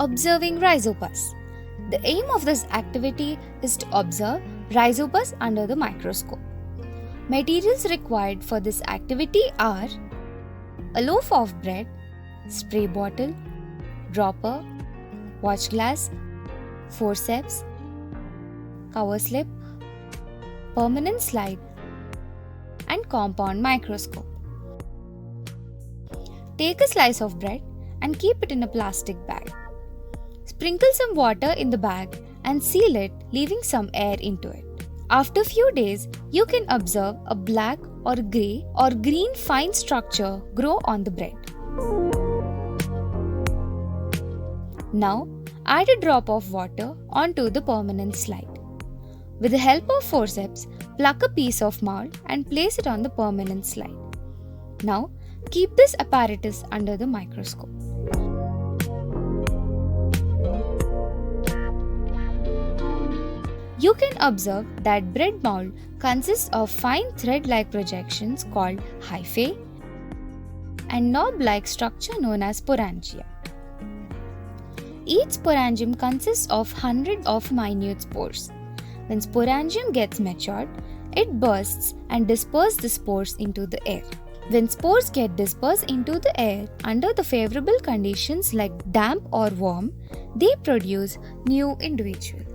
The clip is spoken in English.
Observing Rhizopus. The aim of this activity is to observe Rhizopus under the microscope. Materials required for this activity are a loaf of bread, spray bottle, dropper, watch glass, forceps, cover slip, permanent slide, and compound microscope. Take a slice of bread and keep it in a plastic bag. Sprinkle some water in the bag and seal it, leaving some air into it. After a few days, you can observe a black or grey or green fine structure grow on the bread. Now, add a drop of water onto the permanent slide. With the help of forceps, pluck a piece of mold and place it on the permanent slide. Now, keep this apparatus under the microscope. You can observe that bread mold consists of fine thread-like projections called hyphae and knob-like structure known as sporangium. Each sporangium consists of hundreds of minute spores. When sporangium gets matured, it bursts and disperses the spores into the air. When spores get dispersed into the air under the favorable conditions like damp or warm, they produce new individuals.